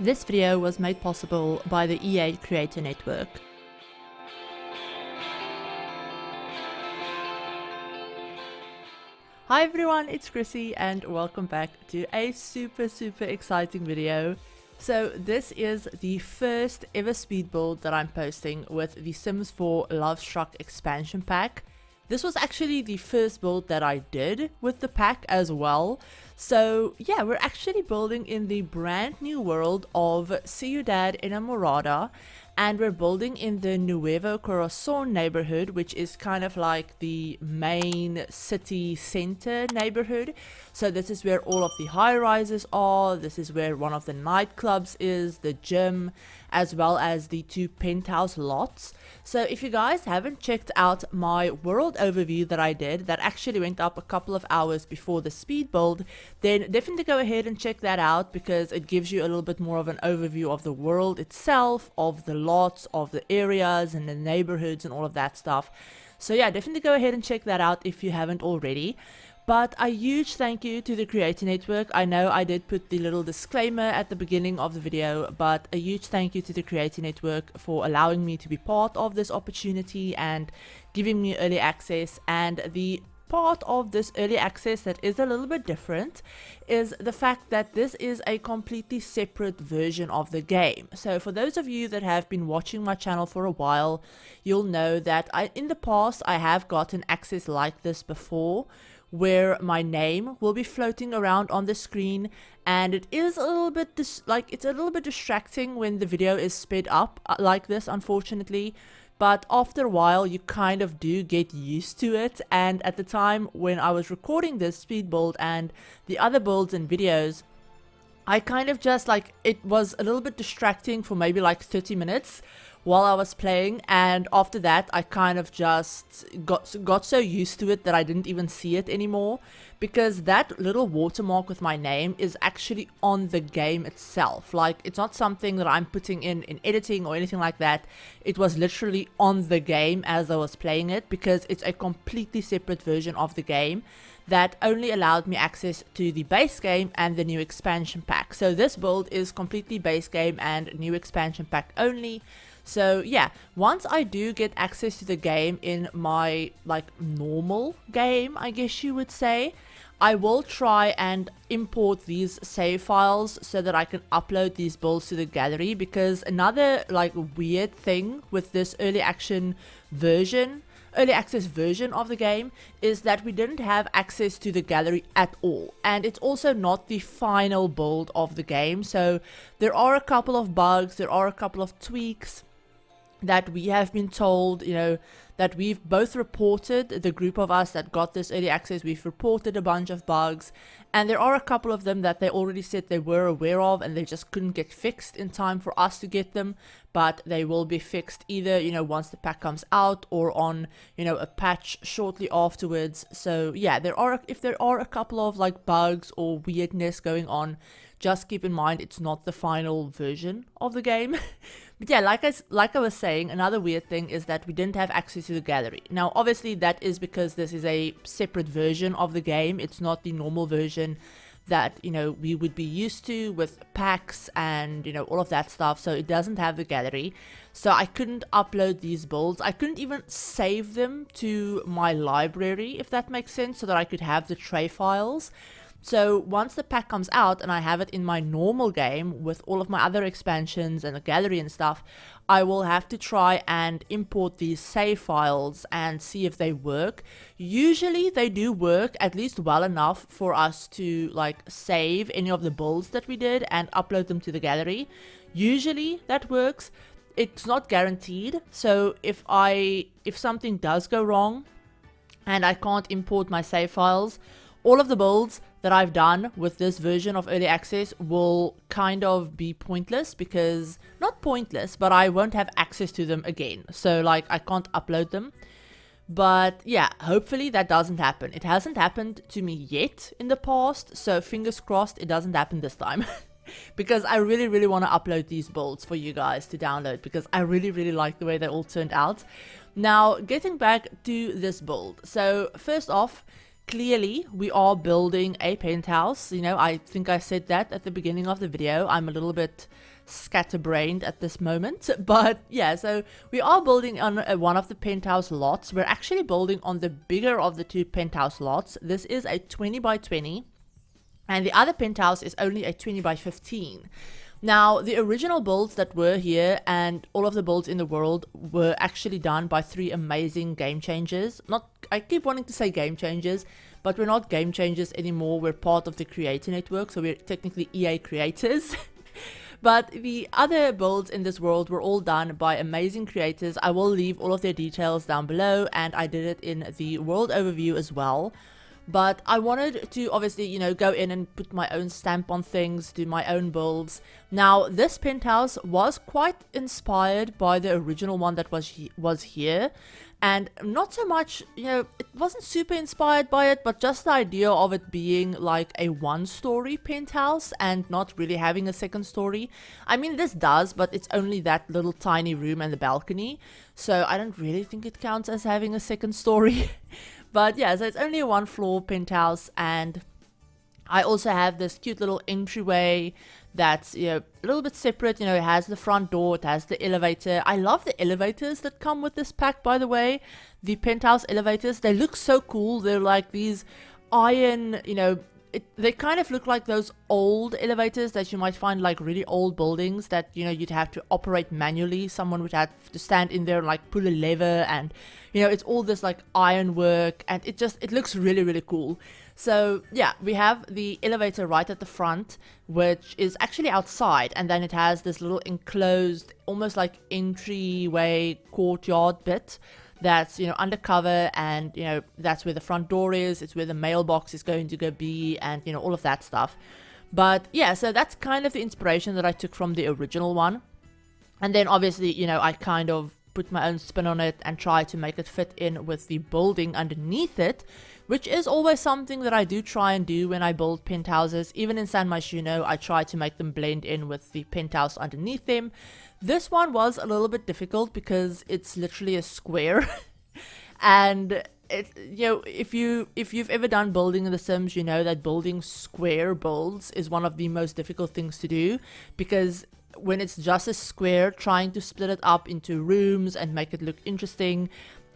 This video was made possible by the EA Creator Network. Hi everyone, it's Chrissie and welcome back to a super exciting video. So this is the first ever speed build that I'm posting with the Sims 4 Lovestruck expansion pack. This was actually the first build that I did with the pack as well. So yeah, we're actually building in the brand new world of Ciudad Enamorada, and we're building in the Nuevo Corazón neighborhood, which is kind of like the main city center neighborhood. So this is where all of the high-rises are, this is where one of the nightclubs is, the gym, as well as the 2 penthouse lots. So if you guys haven't checked out my world overview that I did, that actually went up a couple of hours before the speed build, then definitely go ahead and check that out, because it gives you a little bit more of an overview of the world itself, of the lots, of the areas and the neighborhoods and all of that stuff. So yeah, definitely go ahead and check that out if you haven't already. But a huge thank you to the Creator Network. I know I did put the little disclaimer at the beginning of the video, but a huge thank you to the Creator Network for allowing me to be part of this opportunity and giving me early access. And the part of this early access that is a little bit different is the fact that this is a completely separate version of the game. So for those of you that have been watching my channel for a while, you'll know that in the past I have gotten access like this before, where my name will be floating around on the screen, and it is a little bit it's a little bit distracting when the video is sped up like this, unfortunately. But after a while you kind of do get used to it, and at the time when I was recording this speed build and the other builds and videos, I kind of just it was a little bit distracting for maybe like 30 minutes while I was playing, and after that I kind of just got so used to it that I didn't even see it anymore, because that little watermark with my name is actually on the game itself. Like, it's not something that I'm putting in editing or anything like that. It was literally on the game as I was playing it, because it's a completely separate version of the game that only allowed me access to the base game and the new expansion pack. So this build is completely base game and new expansion pack only. So yeah, once I do get access to the game in my normal game, I guess you would say, I will try and import these save files so that I can upload these builds to the gallery, because another weird thing with this early access version of the game is that we didn't have access to the gallery at all, and it's also not the final build of the game. So there are a couple of bugs, there are a couple of tweaks that we have been told, that we've both reported. The group of us that got this early access, we've reported a bunch of bugs, and there are a couple of them that they already said they were aware of and they just couldn't get fixed in time for us to get them, but they will be fixed either once the pack comes out or on a patch shortly afterwards. So yeah, if there are a couple of bugs or weirdness going on, just keep in mind it's not the final version of the game. But yeah, like I was saying, another weird thing is that we didn't have access to the gallery. Now obviously that is because this is a separate version of the game. It's not the normal version that we would be used to with packs and all of that stuff. So it doesn't have the gallery, so I couldn't upload these builds. I couldn't even save them to my library, if that makes sense, so that I could have the tray files. So once the pack comes out and I have it in my normal game with all of my other expansions and the gallery and stuff, I will have to try and import these save files and see if they work. Usually they do work at least well enough for us to save any of the builds that we did and upload them to the gallery. Usually that works. It's not guaranteed. So if something does go wrong and I can't import my save files, all of the builds that I've done with this version of early access will kind of be pointless, because not pointless, but I won't have access to them again. So I can't upload them. But yeah, hopefully that doesn't happen. It hasn't happened to me yet in the past, so fingers crossed it doesn't happen this time. Because I really want to upload these builds for you guys to download, because I really like the way they all turned out. Now getting back to this build, so first off, clearly we are building a penthouse. You know, I think I said that at the beginning of the video. I'm a little bit scatterbrained at this moment, but yeah, so we are building on one of the penthouse lots. We're actually building on the bigger of the two penthouse lots. This is a 20 by 20 and the other penthouse is only a 20 by 15. Now, the original builds that were here and all of the builds in the world were actually done by 3 amazing game changers. I keep wanting to say game changers, but we're not game changers anymore. We're part of the creator network, so we're technically EA creators. But the other builds in this world were all done by amazing creators. I will leave all of their details down below, and I did it in the world overview as well. But I wanted to obviously, you know, go in and put my own stamp on things, do my own builds. Now, this penthouse was quite inspired by the original one that was here. And not so much, you know, it wasn't super inspired by it, but just the idea of it being like a 1-story penthouse and not really having a 2nd story. I mean, this does, but it's only that little tiny room and the balcony. So I don't really think it counts as having a 2nd story. But yeah, so it's only a 1-floor penthouse, and I also have this cute little entryway that's, you know, a little bit separate. You know, it has the front door, it has the elevator. I love the elevators that come with this pack, by the way. The penthouse elevators, they look so cool. They're like these iron, you know, they kind of look like those old elevators that you might find like really old buildings that, you know, you'd have to operate manually. Someone would have to stand in there and like pull a lever, and, you know, it's all this like iron work, and it looks really, really cool. So yeah, we have the elevator right at the front, which is actually outside, and then it has this little enclosed, almost like entryway courtyard bit that's, you know, undercover, and, you know, that's where the front door is. It's where the mailbox is going to go be, and, you know, all of that stuff. But yeah, so that's kind of the inspiration that I took from the original one. And then obviously, you know, I kind of put my own spin on it and try to make it fit in with the building underneath it, which is always something that I do try and do when I build penthouses. Even in San Myshuno, I try to make them blend in with the penthouse underneath them. This one was a little bit difficult because it's literally a square. And it, you know, if you've ever done building in The Sims, you know that building square builds is one of the most difficult things to do, because when it's just a square, trying to split it up into rooms and make it look interesting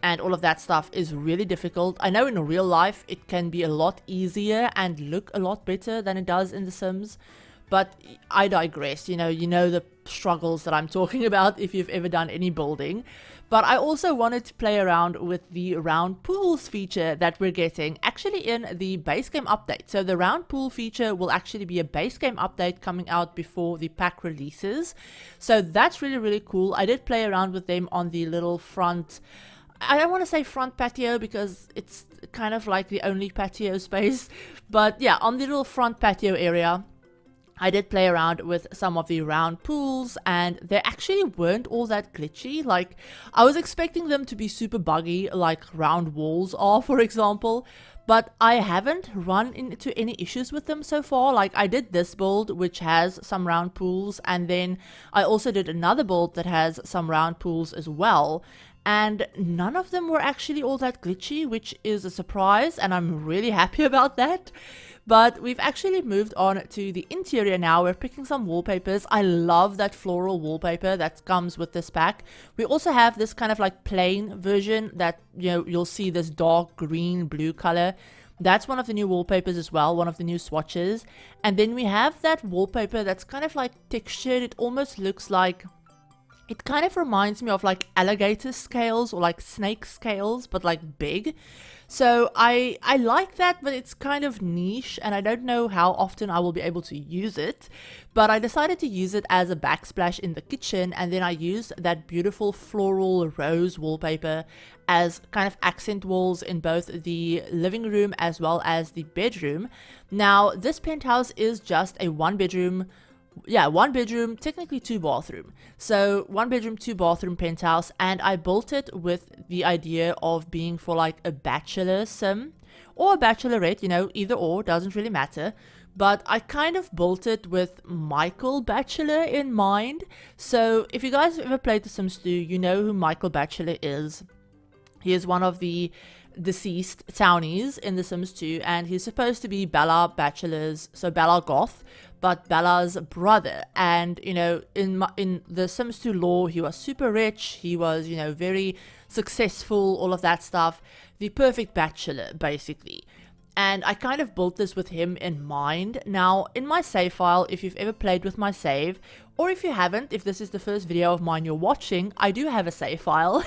and all of that stuff is really difficult. I know in real life it can be a lot easier and look a lot better than it does in The Sims, but I digress. You know the struggles that I'm talking about if you've ever done any building. But I also wanted to play around with the round pools feature that we're getting actually in the base game update. So the round pool feature will actually be a base game update coming out before the pack releases. So that's really, really cool. I did play around with them on the little front, I don't want to say front patio because it's kind of like the only patio space, but yeah, on the little front patio area, I did play around with some of the round pools, and they actually weren't all that glitchy. Like, I was expecting them to be super buggy like round walls are, for example, but I haven't run into any issues with them so far. Like, I did this build which has some round pools, and then I also did another build that has some round pools as well, and none of them were actually all that glitchy, which is a surprise, and I'm really happy about that. But we've actually moved on to the interior now. We're picking some wallpapers. I love that floral wallpaper that comes with this pack. We also have this kind of like plain version that, you know, you'll see this dark green blue color. That's one of the new wallpapers as well, one of the new swatches. And then we have that wallpaper that's kind of like textured. It almost looks like, it kind of reminds me of like alligator scales or like snake scales, but like big. So I like that, but it's kind of niche, and I don't know how often I will be able to use it. But I decided to use it as a backsplash in the kitchen, and then I used that beautiful floral rose wallpaper as kind of accent walls in both the living room as well as the bedroom. Now, this penthouse is just a one bedroom, technically 2 bathroom. So 1 bedroom, 2 bathroom penthouse, and I built it with the idea of being for like a bachelor sim or a bachelorette, you know, either or, doesn't really matter. But I kind of built it with Michael Bachelor in mind. So if you guys have ever played The Sims 2, you know who Michael Bachelor is. He is one of the deceased townies in The Sims 2, and he's supposed to be Bella Bachelor's, so Bella Goth, but Bella's brother. And you know, in the Sims 2 lore, he was super rich, he was, you know, very successful, all of that stuff, the perfect bachelor basically. And I kind of built this with him in mind. Now, in my save file, if you've ever played with my save, or if you haven't, if this is the first video of mine you're watching, I do have a save file.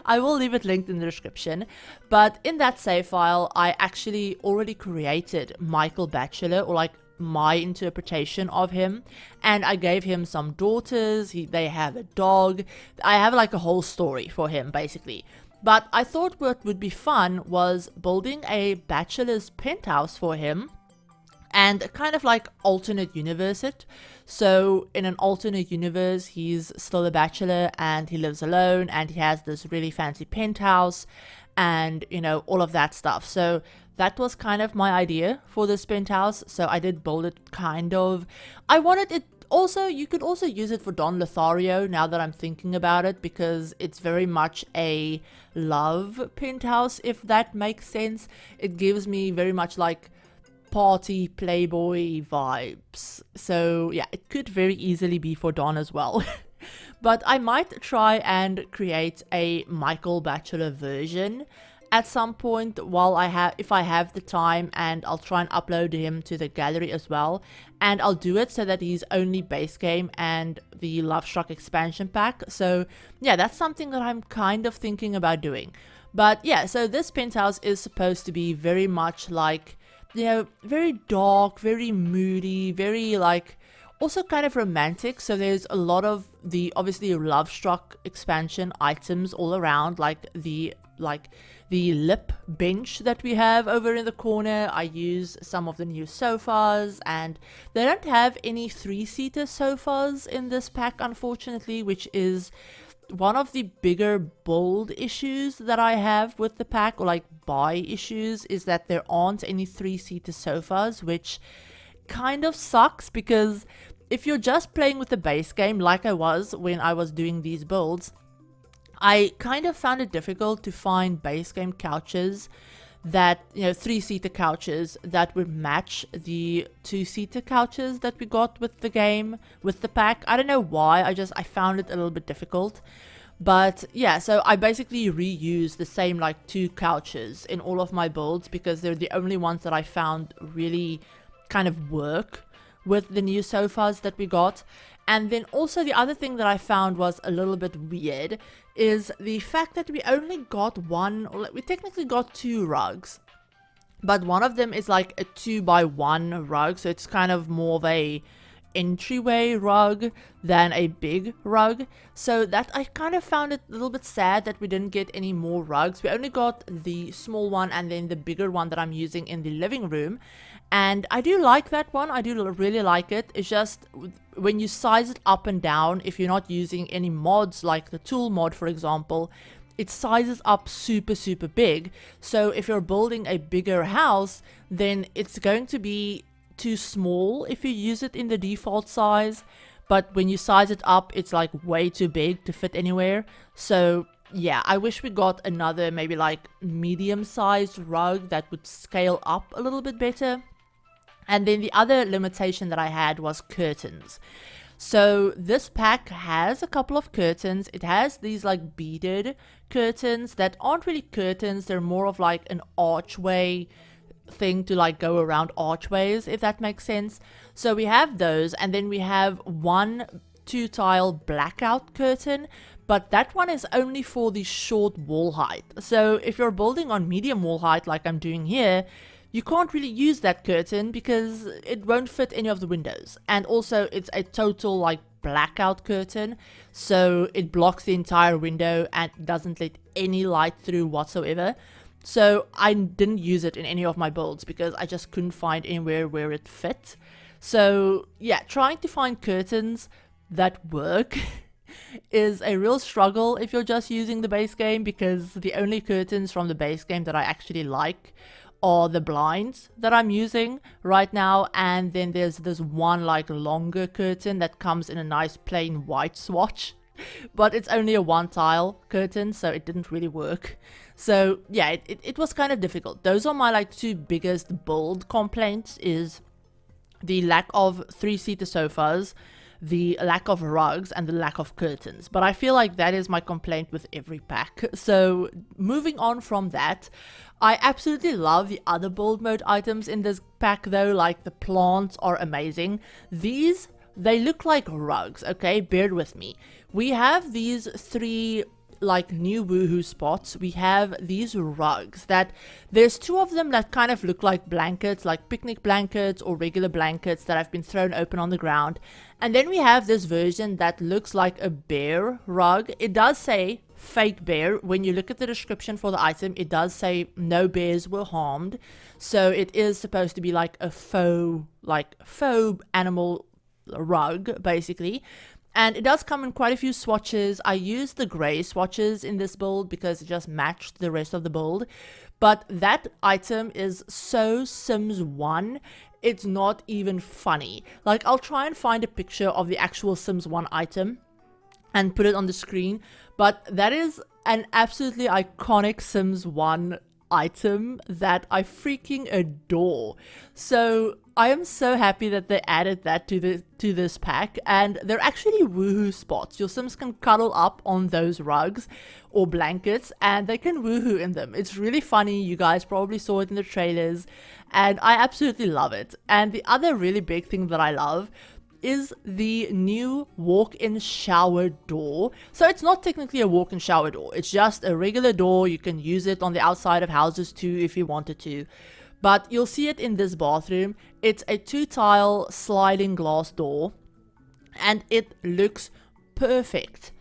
I will leave it linked in the description. But in that save file, I actually already created Michael Bachelor, or like my interpretation of him, and I gave him some daughters, they have a dog, I have like a whole story for him basically. But I thought what would be fun was building a bachelor's penthouse for him and kind of like alternate universe it. So in an alternate universe, he's still a bachelor and he lives alone and he has this really fancy penthouse and, you know, all of that stuff. So that was kind of my idea for this penthouse. So I did build it kind of. I wanted it. Also, you could also use it for Don Lothario now that I'm thinking about it, because it's very much a love penthouse, if that makes sense. It gives me very much like party playboy vibes. So yeah, it could very easily be for Don as well. But I might try and create a Michael Bachelor version at some point if I have the time, and I'll try and upload him to the gallery as well, and I'll do it so that he's only base game and the Lovestruck expansion pack. So yeah, that's something that I'm kind of thinking about doing. But yeah, so this penthouse is supposed to be very much like, you know, very dark, very moody, very like also kind of romantic. So there's a lot of the obviously Lovestruck expansion items all around, like the lip bench that we have over in the corner. I use some of the new sofas, and they don't have any 3-seater sofas in this pack, unfortunately, which is one of the bigger build issues that I have with the pack, or like buy issues, is that there aren't any 3-seater sofas, which kind of sucks, because if you're just playing with the base game like I was when I was doing these builds, I kind of found it difficult to find base game couches that, you know, 3-seater couches that would match the 2-seater couches that we got with the game, with the pack. I don't know why, I found it a little bit difficult. But yeah, so I basically reuse the same like 2 couches in all of my builds, because they're the only ones that I found really kind of work with the new sofas that we got. And then also the other thing that I found was a little bit weird is the fact that we only got one, or we technically got 2 rugs, but one of them is like a 2x1 rug, so it's kind of more of a entryway rug than a big rug. So that I kind of found it a little bit sad that we didn't get any more rugs. We only got the small one and then the bigger one that I'm using in the living room, and I do like that one. I do really like it. It's just when you size it up and down, if you're not using any mods like the tool mod, for example, it sizes up super big. So if you're building a bigger house, then it's going to be too small if you use it in the default size, but when you size it up, it's like way too big to fit anywhere. So yeah, I wish we got another maybe like medium-sized rug that would scale up a little bit better. And then the other limitation that I had was curtains. So this pack has a couple of curtains. It has these like beaded curtains that aren't really curtains, they're more of like an archway thing to like go around archways, if that makes sense. So we have those, and then we have one 2-tile blackout curtain, but that one is only for the short wall height. So if you're building on medium wall height like I'm doing here, you can't really use that curtain because it won't fit any of the windows. And also it's a total like blackout curtain, so it blocks the entire window and doesn't let any light through whatsoever. So I didn't use it in any of my builds because I just couldn't find anywhere where it fit. So yeah, trying to find curtains that work is a real struggle if you're just using the base game, because the only curtains from the base game that I actually like are the blinds that I'm using right now, and then there's this one like longer curtain that comes in a nice plain white swatch. but it's only a one tile curtain, so it didn't really work. So yeah, it was kind of difficult. Those are my like two biggest build complaints, is the lack of 3-seater sofas, the lack of rugs, and the lack of curtains. But I feel like that is my complaint with every pack. So moving on from that, I absolutely love the other build mode items in this pack though. Like the plants are amazing. These, they look like rugs, okay? Bear with me. We have these three like new woohoo spots. We have these rugs that there's two of them that kind of look like blankets, like picnic blankets or regular blankets that have been thrown open on the ground. And then we have this version that looks like a bear rug. It does say fake bear. When you look at the description for the item, it does say no bears were harmed. So it is supposed to be like a faux animal rug basically. And it does come in quite a few swatches. I used the grey swatches in this build because it just matched the rest of the build. But that item is so Sims 1, it's not even funny. Like, I'll try and find a picture of the actual Sims 1 item and put it on the screen. But that is an absolutely iconic Sims 1 item that I freaking adore. So I am so happy that they added that to this pack, and they're actually woohoo spots. Your Sims can cuddle up on those rugs or blankets and they can woohoo in them. It's really funny. You guys probably saw it in the trailers and I absolutely love it. And the other really big thing that I love is the new walk-in shower door. So it's not technically a walk-in shower door, it's just a regular door. You can use it on the outside of houses too if you wanted to, but you'll see it in this bathroom. It's a 2-tile sliding glass door and it looks perfect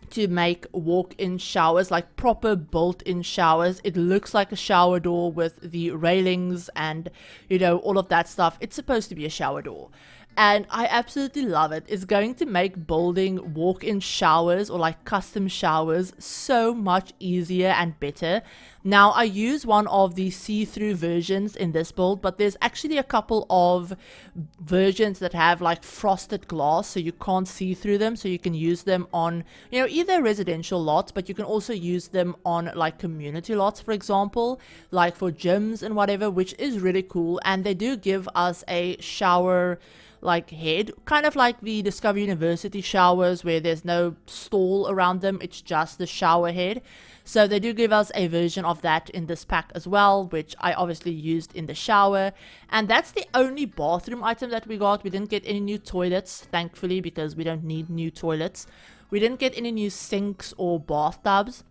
to make walk-in showers, like proper built-in showers. It looks like a shower door with the railings and, you know, all of that stuff. It's supposed to be a shower door. And I absolutely love it. It's going to make building walk-in showers or like custom showers so much easier and better. Now, I use one of the see-through versions in this build, but there's actually a couple of versions that have like frosted glass, so you can't see through them. So you can use them on, you know, either residential lots, but you can also use them on like community lots, for example, like for gyms and whatever, which is really cool. And they do give us a shower like head, kind of like the Discover University showers where there's no stall around them, it's just the shower head. So they do give us a version of that in this pack as well, which I obviously used in the shower. And that's the only bathroom item that we got. We didn't get any new toilets, thankfully, because we don't need new toilets. We didn't get any new sinks or bathtubs.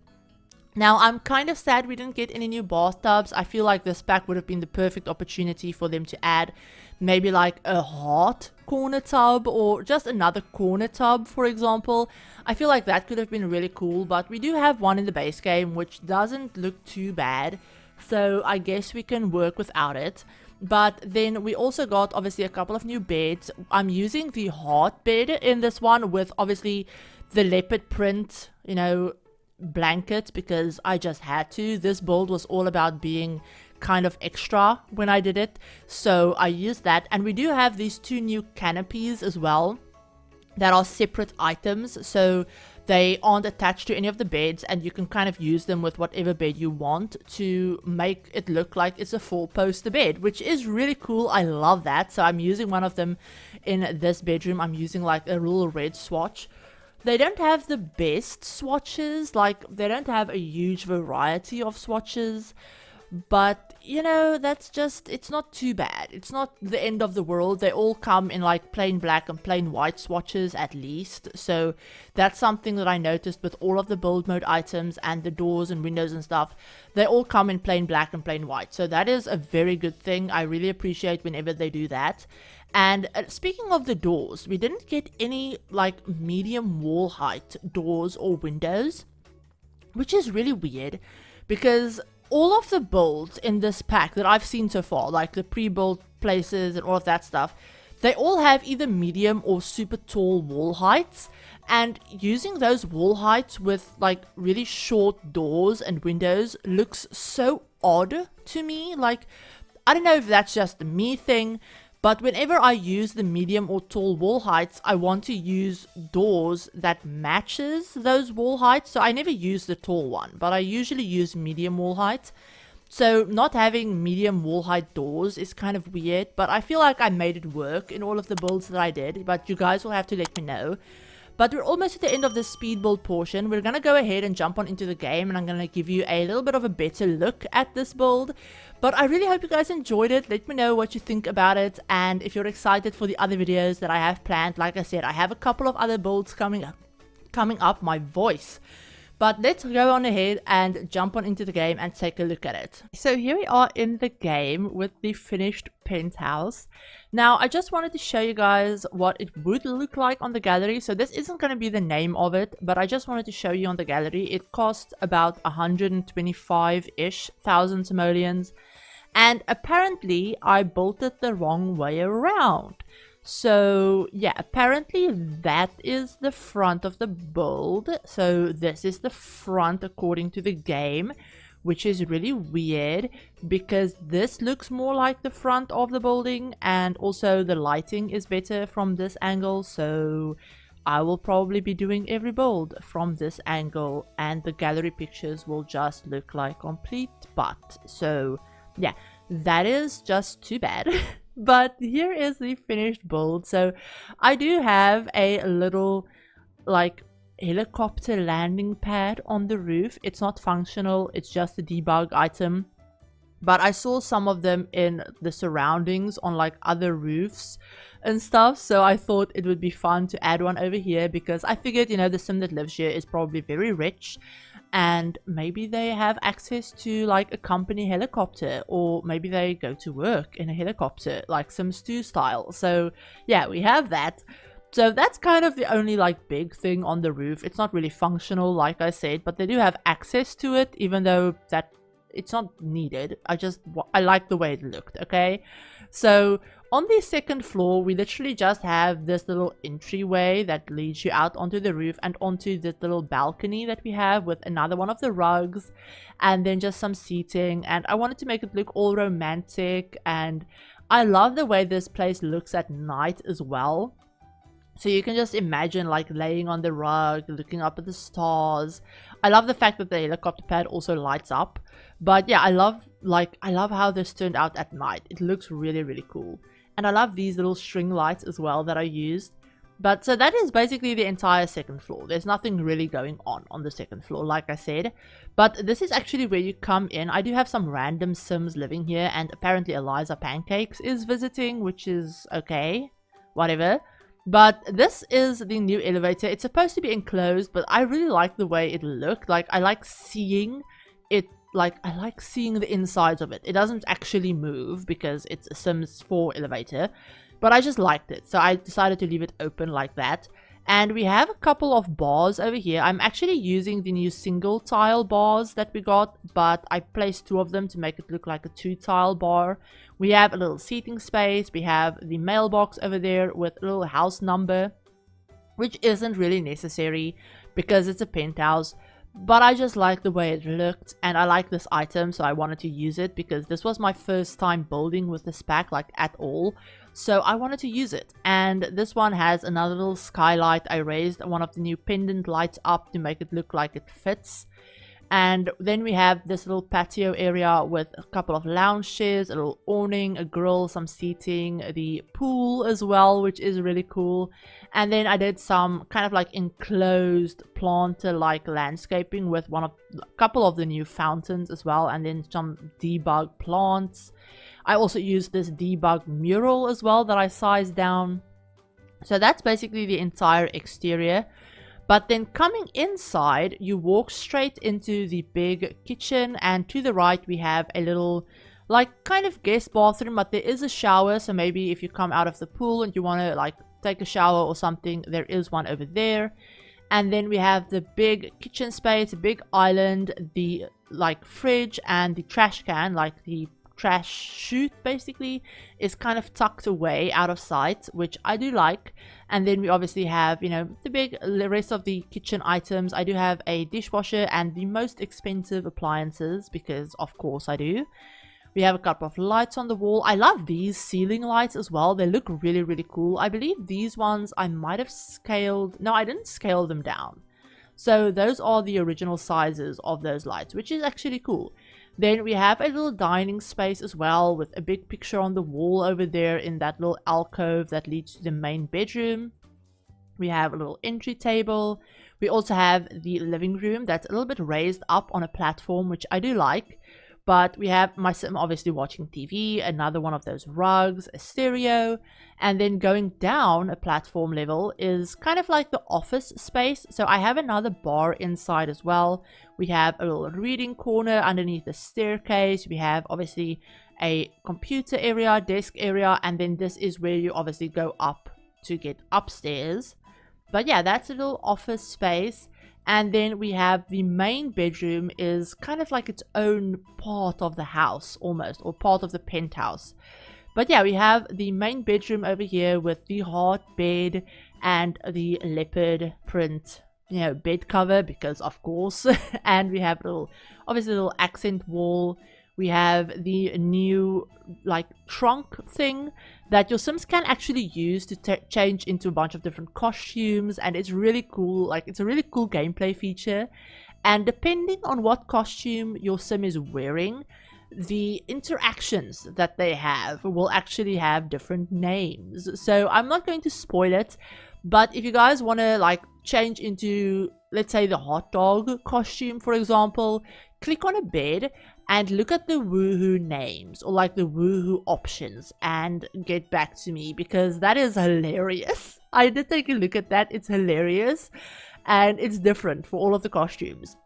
Now, I'm kind of sad we didn't get any new bathtubs. I feel like this pack would have been the perfect opportunity for them to add maybe like a hot corner tub or just another corner tub, for example. I feel like that could have been really cool, but we do have one in the base game, which doesn't look too bad. So I guess we can work without it. But then we also got obviously a couple of new beds. I'm using the heart bed in this one with obviously the leopard print, you know, blanket, because I just had to. This build was all about being kind of extra when I did it, so I used that. And we do have these two new canopies as well that are separate items, so they aren't attached to any of the beds, and you can kind of use them with whatever bed you want to make it look like it's a 4-poster bed, which is really cool. I love that. So I'm using one of them in this bedroom. I'm using like a little red swatch. They don't have the best swatches, like they don't have a huge variety of swatches, but you know, that's just, it's not too bad. It's not the end of the world. They all come in like plain black and plain white swatches at least. So that's something that I noticed with all of the build mode items and the doors and windows and stuff. They all come in plain black and plain white. So that is a very good thing. I really appreciate whenever they do that. And speaking of the doors, we didn't get any like medium wall height doors or windows, which is really weird because all of the builds in this pack that I've seen so far, like the pre-built places and all of that stuff, they all have either medium or super tall wall heights. And using those wall heights with like really short doors and windows looks so odd to me. Like, I don't know if that's just a me thing, But whenever I use the medium or tall wall heights, I want to use doors that matches those wall heights. So I never use the tall one, but I usually use medium wall height. So not having medium wall height doors is kind of weird, but I feel like I made it work in all of the builds that I did, but you guys will have to let me know. But we're almost at the end of the speed build portion. We're going to go ahead and jump on into the game, and I'm going to give you a little bit of a better look at this build. But I really hope you guys enjoyed it. Let me know what you think about it, and if you're excited for the other videos that I have planned. Like I said, I have a couple of other builds coming up. My voice. But let's go on ahead and jump on into the game and take a look at it. So here we are in the game with the finished penthouse. Now, I just wanted to show you guys what it would look like on the gallery. So this isn't going to be the name of it, but I just wanted to show you on the gallery. It cost about 125-ish thousand simoleons. And apparently, I built it the wrong way around. So yeah, apparently that is the front of the build. So this is the front according to the game, which is really weird because this looks more like the front of the building, and also the lighting is better from this angle. So I will probably be doing every build from this angle, and the gallery pictures will just look like complete butt. So yeah, that is just too bad. But here is the finished build. So I do have a little like helicopter landing pad on the roof. It's not functional, it's just a debug item. But I saw some of them in the surroundings on like other roofs and stuff. So I thought it would be fun to add one over here because I figured, you know, the sim that lives here is probably very rich. And maybe they have access to like a company helicopter, or maybe they go to work in a helicopter like Sims 2 style. So yeah, we have that. So that's kind of the only like big thing on the roof. It's not really functional, like I said, but they do have access to it, even though that it's not needed. I like the way it looked. Okay, so on the second floor, we literally just have this little entryway that leads you out onto the roof and onto this little balcony that we have with another one of the rugs, and then just some seating. And I wanted to make it look all romantic, and I love the way this place looks at night as well. So you can just imagine like laying on the rug, looking up at the stars. I love the fact that the helicopter pad also lights up. But yeah, I love how this turned out at night. It looks really, really cool. And I love these little string lights as well that I used. But so that is basically the entire second floor. There's nothing really going on the second floor, like I said. But this is actually where you come in. I do have some random Sims living here, and apparently Eliza Pancakes is visiting, which is okay, whatever. But this is the new elevator. It's supposed to be enclosed, but I really like the way it looked. Like, I like seeing it. Like, I like seeing the insides of it. It doesn't actually move because it's a Sims 4 elevator, but I just liked it. So I decided to leave it open like that. And we have a couple of bars over here. I'm actually using the new single tile bars that we got, but I placed two of them to make it look like a 2-tile bar. We have a little seating space. We have the mailbox over there with a little house number, which isn't really necessary because it's a penthouse. But I just like the way it looked, and I like this item, so I wanted to use it because this was my first time building with this pack, like, at all. So I wanted to use it. And this one has another little skylight. I raised one of the new pendant lights up to make it look like it fits. And then we have this little patio area with a couple of lounge chairs, a little awning, a grill, some seating, the pool as well, which is really cool. And then I did some kind of like enclosed planter-like landscaping with a couple of the new fountains as well, and then some debug plants. I also used this debug mural as well that I sized down. So that's basically the entire exterior. But then coming inside, you walk straight into the big kitchen, and to the right we have a little like kind of guest bathroom, but there is a shower. So maybe if you come out of the pool and you want to like take a shower or something, there is one over there. And then we have the big kitchen space, a big island, the like fridge, and the trash can, like the trash chute basically, is kind of tucked away out of sight, which I do like. And then we obviously have, you know, the rest of the kitchen items. I do have a dishwasher and the most expensive appliances because of course I do. We have a couple of lights on the wall. I love these ceiling lights as well. They look really, really cool. I believe these ones I might have scaled. No, I didn't scale them down. So those are the original sizes of those lights, which is actually cool. Then we have a little dining space as well with a big picture on the wall over there in that little alcove that leads to the main bedroom. We have a little entry table. We also have the living room that's a little bit raised up on a platform, which I do like. But we have my sim obviously watching TV, another one of those rugs, a stereo, and then going down a platform level is kind of like the office space. So I have another bar inside as well. We have a little reading corner underneath the staircase. We have obviously a computer area, desk area, and then this is where you obviously go up to get upstairs. But yeah, that's a little office space. And then we have the main bedroom is kind of like its own part of the house almost, or part of the penthouse. But yeah, we have the main bedroom over here with the heart bed and the leopard print, you know, bed cover, because of course. And we have obviously a little accent wall. We have the new like trunk thing that your sims can actually use to change into a bunch of different costumes, and it's really cool. Like, it's a really cool gameplay feature, and depending on what costume your sim is wearing, the interactions that they have will actually have different names. So I'm not going to spoil it, but if you guys want to like change into, let's say, the hot dog costume, for example, click on a bed and look at the woohoo names or like the woohoo options and get back to me, because that is hilarious. I did take a look at that. It's hilarious and it's different for all of the costumes.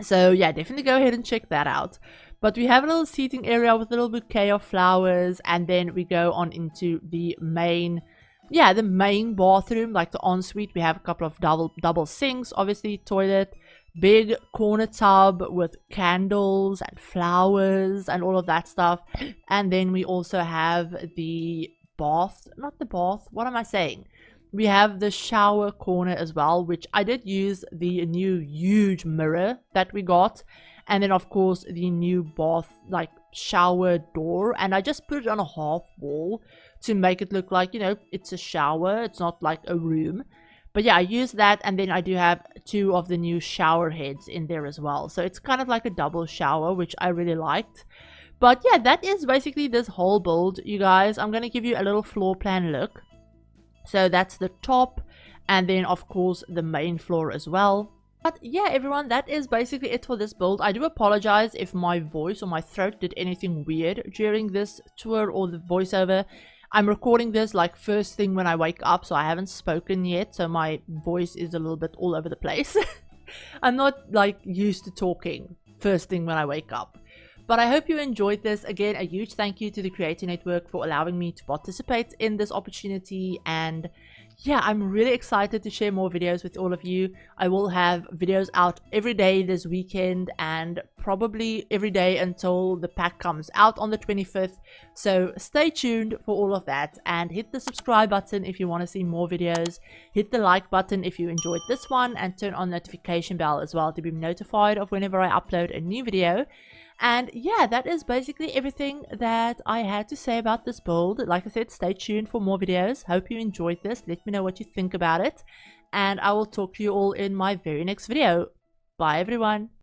So yeah, definitely go ahead and check that out. But we have a little seating area with a little bouquet of flowers, and then we go on into the main bathroom, like the ensuite. We have a couple of double sinks, obviously toilet, big corner tub with candles and flowers and all of that stuff. And then we also have the bath, not the bath, what am I saying? We have the shower corner as well, which I did use the new huge mirror that we got. And then of course the new bath, like shower door, and I just put it on a half wall to make it look like, you know, it's a shower, it's not like a room. But yeah, I use that, and then I do have 2 of the new shower heads in there as well. So it's kind of like a double shower, which I really liked. But yeah, that is basically this whole build, you guys. I'm going to give you a little floor plan look. So that's the top, and then of course the main floor as well. But yeah, everyone, that is basically it for this build. I do apologize if my voice or my throat did anything weird during this tour or the voiceover. I'm recording this like first thing when I wake up, so I haven't spoken yet, so my voice is a little bit all over the place. I'm not like used to talking first thing when I wake up. But I hope you enjoyed this. Again, a huge thank you to the Creator Network for allowing me to participate in this opportunity, and yeah, I'm really excited to share more videos with all of you. I will have videos out every day this weekend, and probably every day until the pack comes out on the 25th. So stay tuned for all of that, and hit the subscribe button if you want to see more videos. Hit the like button if you enjoyed this one, and turn on notification bell as well to be notified of whenever I upload a new video. And yeah, that is basically everything that I had to say about this build. Like I said, stay tuned for more videos. Hope you enjoyed this. Let me know what you think about it, and I will talk to you all in my very next video. Bye everyone.